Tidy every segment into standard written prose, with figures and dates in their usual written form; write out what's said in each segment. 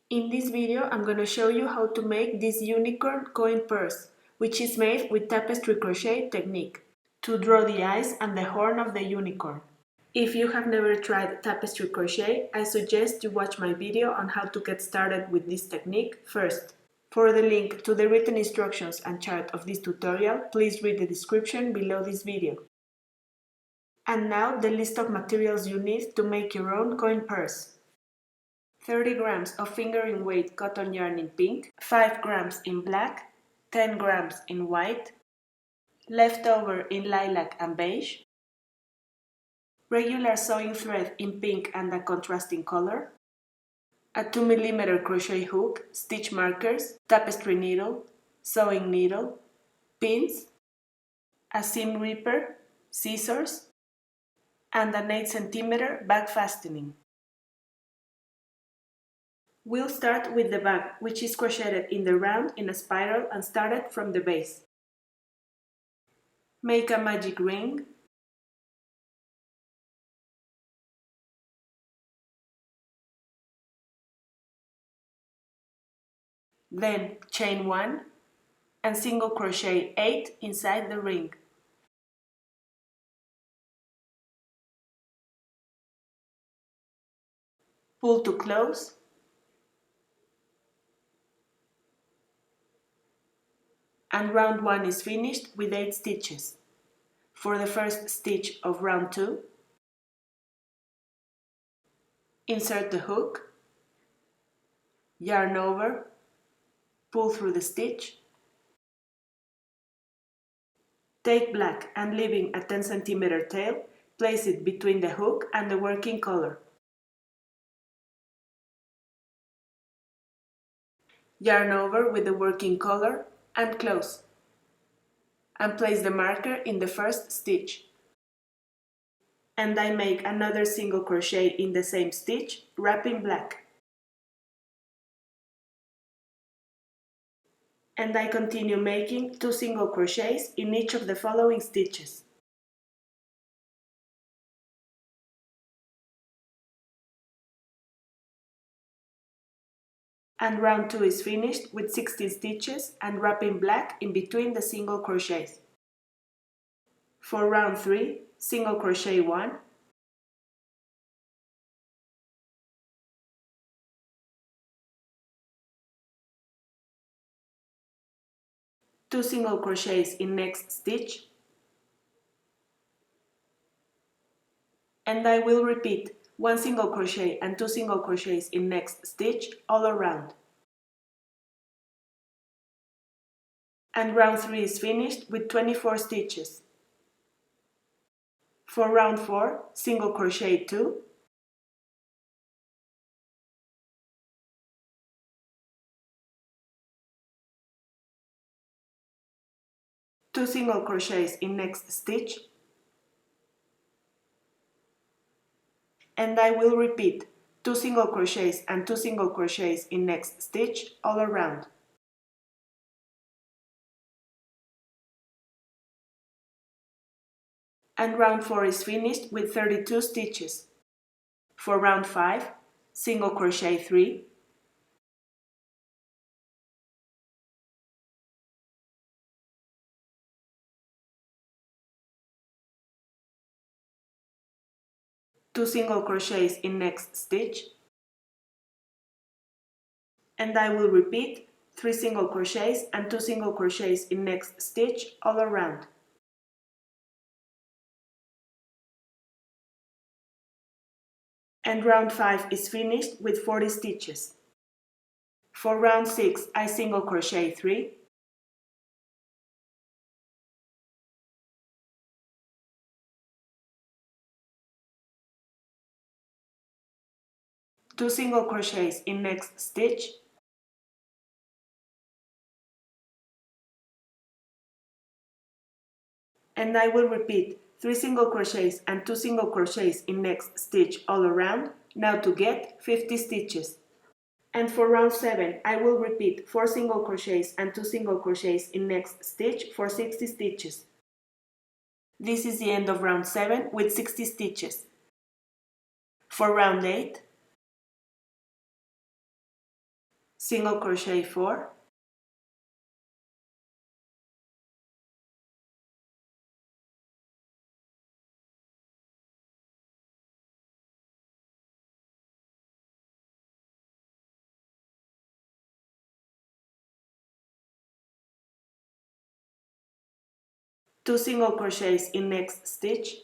In this video, I'm going to show you how to make this unicorn coin purse, which is made with tapestry crochet technique, to draw the eyes and the horn of the unicorn. If you have never tried tapestry crochet, I suggest you watch my video on how to get started with this technique first. For the link to the written instructions and chart of this tutorial, please read the description below this video. And now the list of materials you need to make your own coin purse. 30 grams of fingering weight cotton yarn in pink, 5 grams in black, 10 grams in white, leftover in lilac and beige, regular sewing thread in pink and a contrasting color, a 2 mm crochet hook, stitch markers, tapestry needle, sewing needle, pins, a seam ripper, scissors, and an 8 cm back fastening. We'll start with the back, which is crocheted in the round in a spiral and started from the base. Make a magic ring. Then chain 1 and single crochet 8 inside the ring. Pull to close. And round 1 is finished with 8 stitches. For the first stitch of round 2, insert the hook, yarn over, pull through the stitch, take black and leaving a 10 cm tail, place it between the hook and the working color. Yarn over with the working color and close, and place the marker in the first stitch. And I make another single crochet in the same stitch, wrapping black. And I continue making 2 single crochets in each of the following stitches. And round 2 is finished with 16 stitches and wrapping black in between the single crochets. For round 3, single crochet 1, two single crochets in next stitch, and I will repeat 1 single crochet and 2 single crochets in next stitch all around. And round 3 is finished with 24 stitches. For round 4, single crochet 2, two single crochets in next stitch, and I will repeat 2 single crochets and 2 single crochets in next stitch all around. And round 4 is finished with 32 stitches. For round 5, single crochet 3, two single crochets in next stitch, and I will repeat 3 single crochets and 2 single crochets in next stitch all around. And round 5 is finished with 40 stitches. For round 6, I single crochet 3, two single crochets in next stitch, and I will repeat 3 single crochets and 2 single crochets in next stitch all around, now to get 50 stitches. And for round 7, I will repeat 4 single crochets and 2 single crochets in next stitch for 60 stitches. This is the end of round 7 with 60 stitches. For round 8, single crochet 4, two single crochets in next stitch,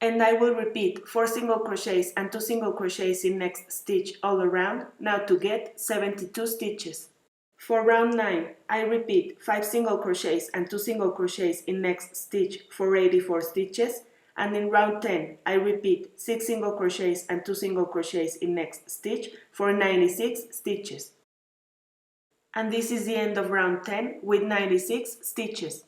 and I will repeat 4 single crochets and 2 single crochets in next stitch all around, now to get 72 stitches. For round 9, I repeat 5 single crochets and 2 single crochets in next stitch for 84 stitches, and in round 10, I repeat 6 single crochets and 2 single crochets in next stitch for 96 stitches. And this is the end of round 10 with 96 stitches.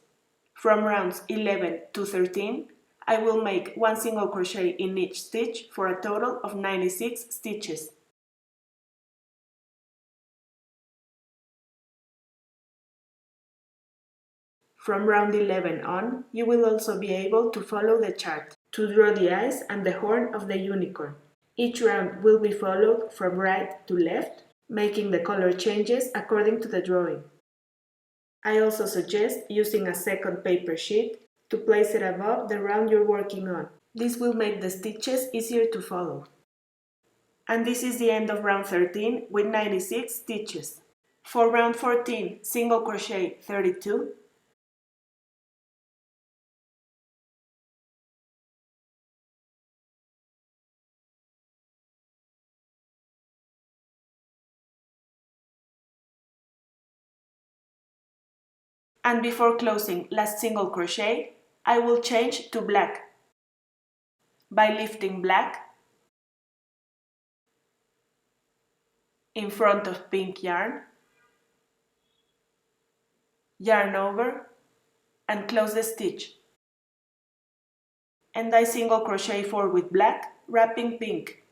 From rounds 11 to 13, I will make 1 single crochet in each stitch for a total of 96 stitches. From round 11 on, you will also be able to follow the chart to draw the eyes and the horn of the unicorn. Each round will be followed from right to left, making the color changes according to the drawing. I also suggest using a second paper sheet to place it above the round you're working on. This will make the stitches easier to follow. And this is the end of round 13 with 96 stitches. For round 14, single crochet 32, and before closing last single crochet, I will change to black by lifting black in front of pink yarn, yarn over, and close the stitch. And I single crochet 4 with black, wrapping pink.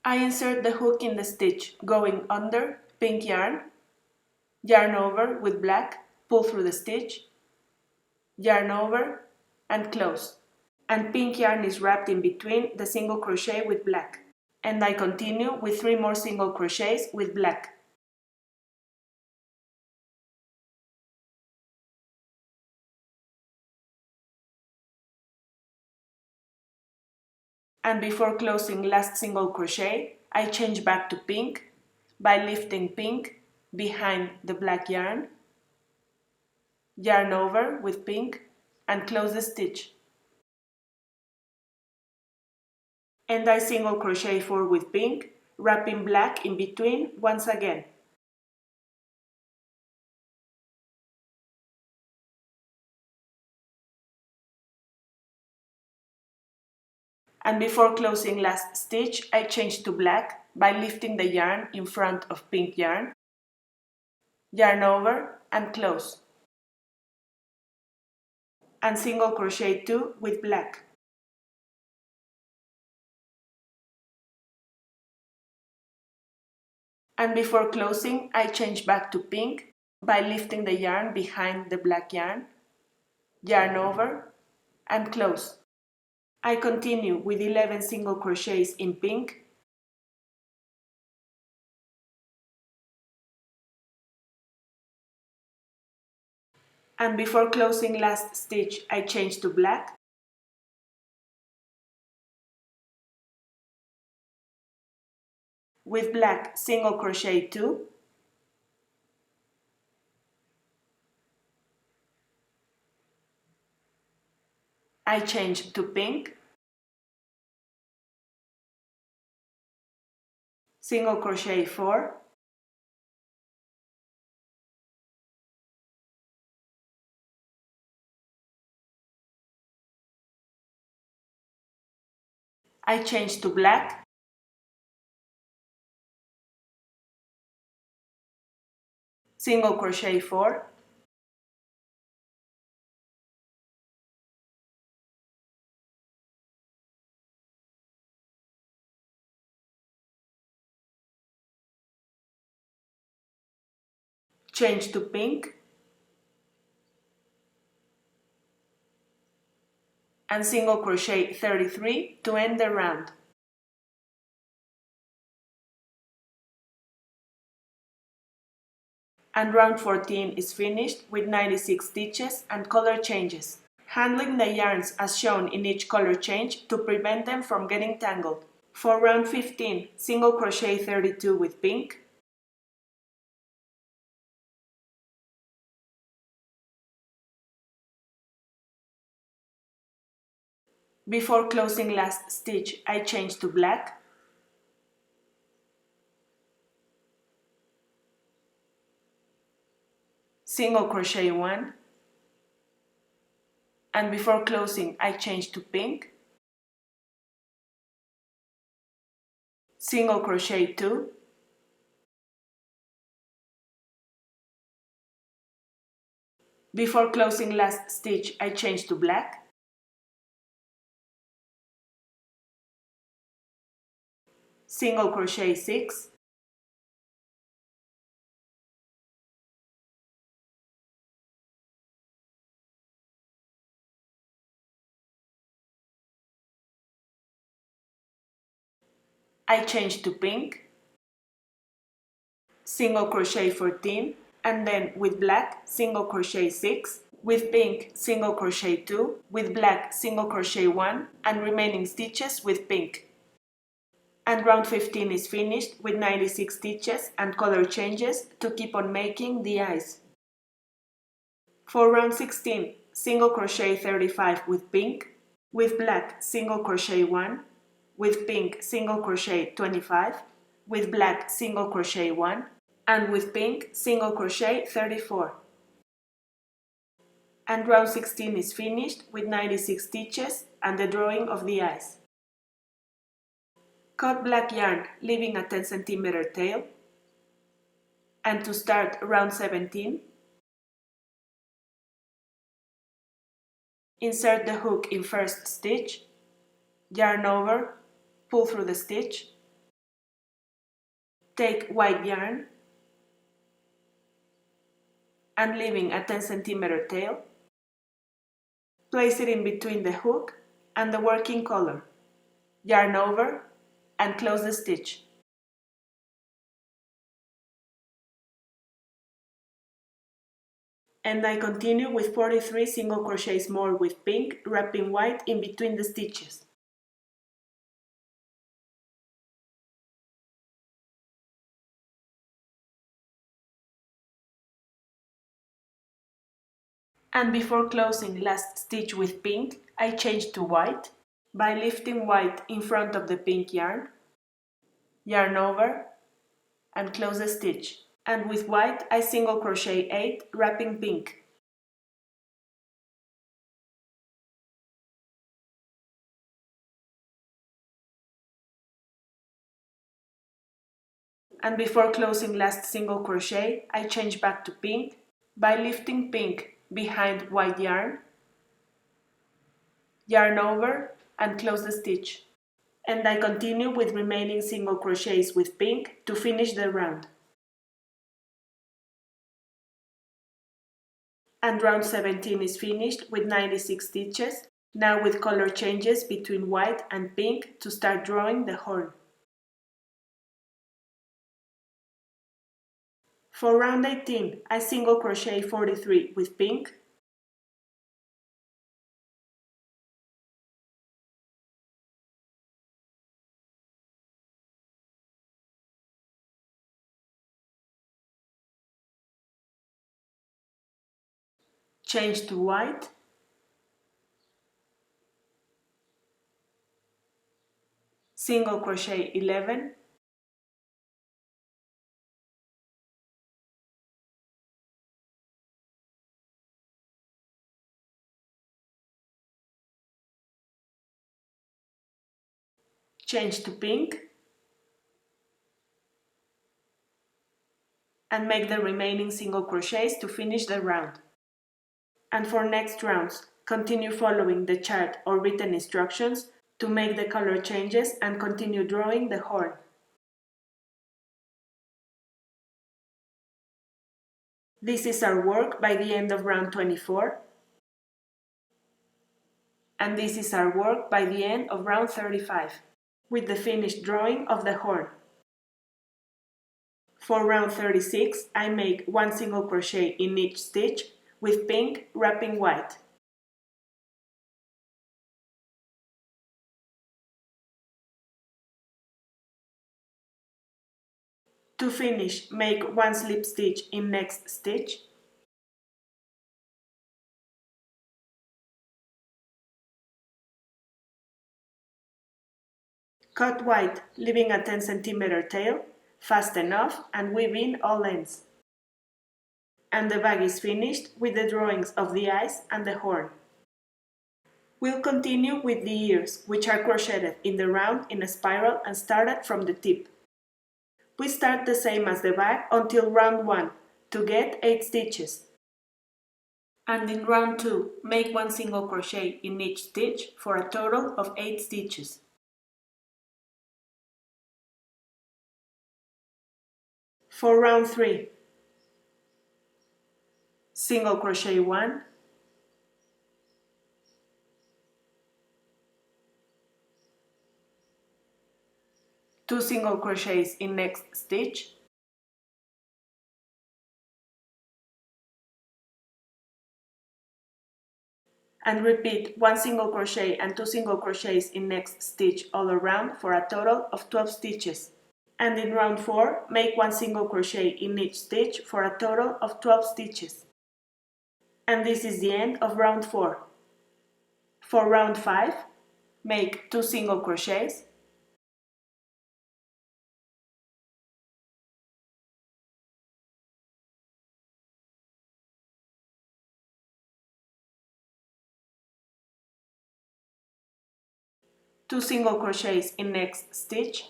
I insert the hook in the stitch, going under pink yarn, yarn over with black, pull through the stitch, yarn over, and close. And pink yarn is wrapped in between the single crochet with black. And I continue with 3 more single crochets with black. And before closing last single crochet, I change back to pink by lifting pink behind the black yarn, yarn over with pink, and close the stitch. And I single crochet 4 with pink, wrapping black in between once again. And before closing last stitch, I change to black by lifting the yarn in front of pink yarn, yarn over, and close. And single crochet 2 with black. And before closing, I change back to pink by lifting the yarn behind the black yarn, yarn over, and close. I continue with 11 single crochets in pink, and before closing last stitch, I change to black. With black, single crochet 2, I change to pink, single crochet 4, I change to black, single crochet 4, change to pink, and single crochet 33 to end the round. And round 14 is finished with 96 stitches and color changes, handling the yarns as shown in each color change to prevent them from getting tangled. For round 15, single crochet 32 with pink, before closing last stitch I change to black, single crochet 1, and before closing I change to pink, single crochet 2, before closing last stitch I change to black, single crochet 6, I change to pink, single crochet 14, and then with black single crochet 6, with pink single crochet 2, with black single crochet 1, and remaining stitches with pink. And round 15 is finished with 96 stitches and color changes to keep on making the eyes. For round 16, single crochet 35 with pink, with black single crochet 1, with pink single crochet 25, with black single crochet 1, and with pink single crochet 34. And round 16 is finished with 96 stitches and the drawing of the eyes. Cut black yarn leaving a 10 cm tail, and to start round 17, insert the hook in first stitch, yarn over, pull through the stitch, take white yarn, and leaving a 10 cm tail, place it in between the hook and the working color, yarn over, and close the stitch. And I continue with 43 single crochets more with pink, wrapping white in between the stitches. And before closing last stitch with pink, I change to white by lifting white in front of the pink yarn, yarn over, and close the stitch. And with white I single crochet 8, wrapping pink. And before closing last single crochet, I change back to pink by lifting pink behind white yarn, yarn over, and close the stitch. And I continue with remaining single crochets with pink to finish the round. And round 17 is finished with 96 stitches, now with color changes between white and pink to start drawing the horn. For round 18, I single crochet 43 with pink, change to white, single crochet 11, change to pink, and make the remaining single crochets to finish the round. And for next rounds, continue following the chart or written instructions to make the color changes and continue drawing the horn. This is our work by the end of round 24. And this is our work by the end of round 35, with the finished drawing of the horn. For round 36, I make 1 single crochet in each stitch with pink wrapping white. To finish, make 1 slip stitch in next stitch. Cut white, leaving a 10 cm tail, fast enough, and weave in all ends. And the bag is finished with the drawings of the eyes and the horn. We'll continue with the ears, which are crocheted in the round in a spiral and started from the tip. We start the same as the bag until round 1 to get 8 stitches. And in round 2, make 1 single crochet in each stitch for a total of 8 stitches. For round 3, single crochet 1, two single crochets in next stitch, and repeat 1 single crochet and 2 single crochets in next stitch all around for a total of 12 stitches. And in round 4, make 1 single crochet in each stitch for a total of 12 stitches. And this is the end of round 4. For round 5, make 2 single crochets, two single crochets in next stitch,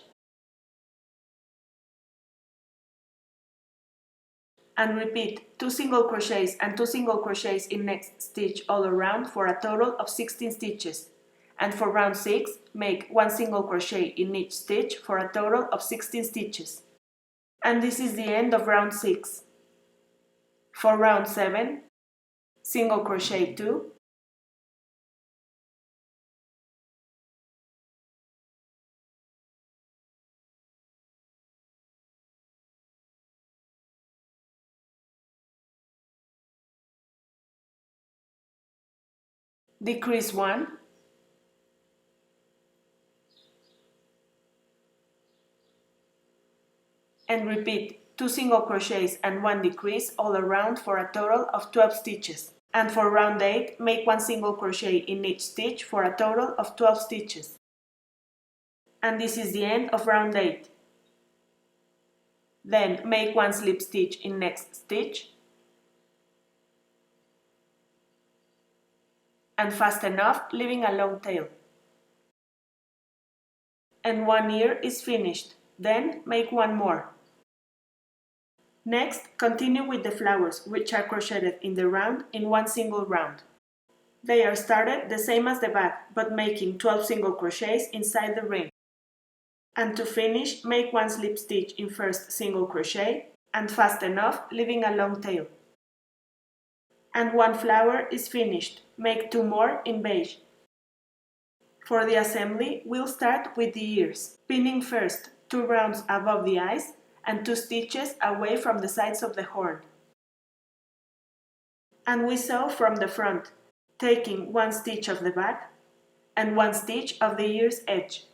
and repeat 2 single crochets and 2 single crochets in next stitch all around for a total of 16 stitches. And for round 6, make 1 single crochet in each stitch for a total of 16 stitches. And this is the end of round 6. For round 7, single crochet 2, decrease 1, and repeat 2 single crochets and 1 decrease all around for a total of 12 stitches. And for round 8, make 1 single crochet in each stitch for a total of 12 stitches. And this is the end of round 8. Then make 1 slip stitch in next stitch, and fasten off, leaving a long tail. And 1 ear is finished, then make 1 more. Next, continue with the flowers, which are crocheted in the round in 1 single round. They are started the same as the bag, but making 12 single crochets inside the ring. And to finish, make 1 slip stitch in first single crochet, and fasten off, leaving a long tail. And 1 flower is finished, make 2 more in beige. For the assembly, we'll start with the ears, pinning first 2 rounds above the eyes and 2 stitches away from the sides of the horn. And we sew from the front, taking 1 stitch of the back and 1 stitch of the ear's edge.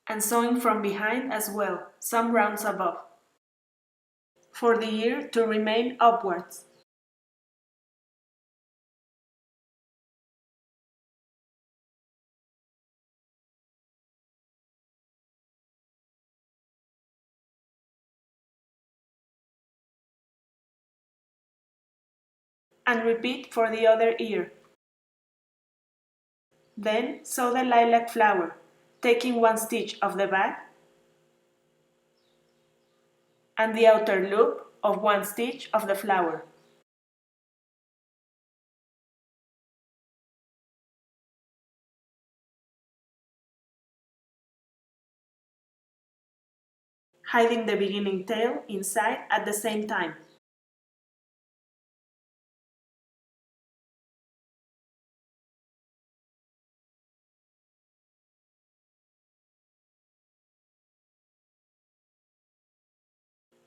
And sewing from behind as well, some rounds above, for the ear to remain upwards. And repeat for the other ear. Then sew the lilac flower, taking 1 stitch of the back and the outer loop of 1 stitch of the flower. hiding the beginning tail inside at the same time.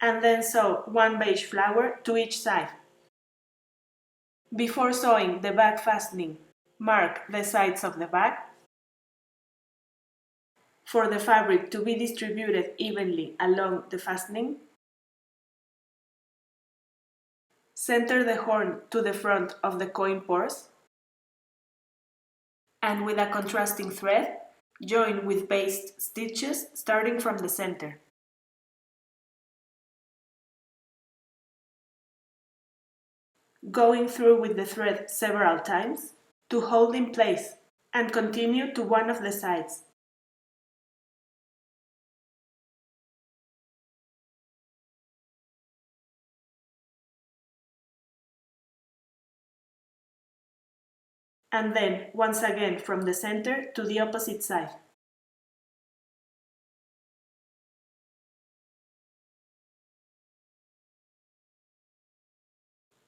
And then sew one beige flower to each side. Before sewing the back fastening, mark the sides of the bag. For the fabric to be distributed evenly along the fastening, center the horn to the front of the coin purse, and with a contrasting thread, join with basted stitches starting from the center. Going through with the thread several times to hold in place, and continue to one of the sides. And then once again from the center to the opposite side.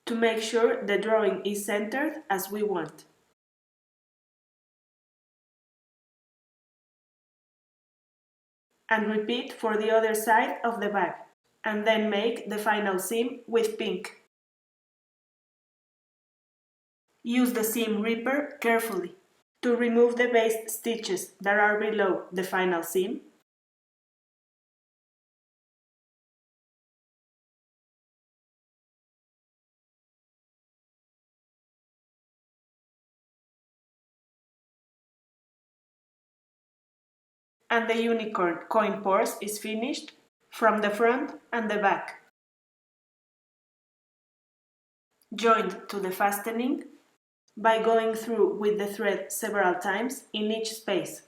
To make sure the drawing is centered as we want. And repeat for the other side of the bag, and then make the final seam with pink. Use the seam ripper carefully to remove the basted stitches that are below the final seam. And the unicorn coin purse is finished from the front and the back. Joined to the fastening by going through with the thread several times in each space.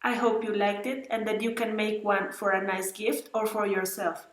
I hope you liked it and that you can make one for a nice gift or for yourself.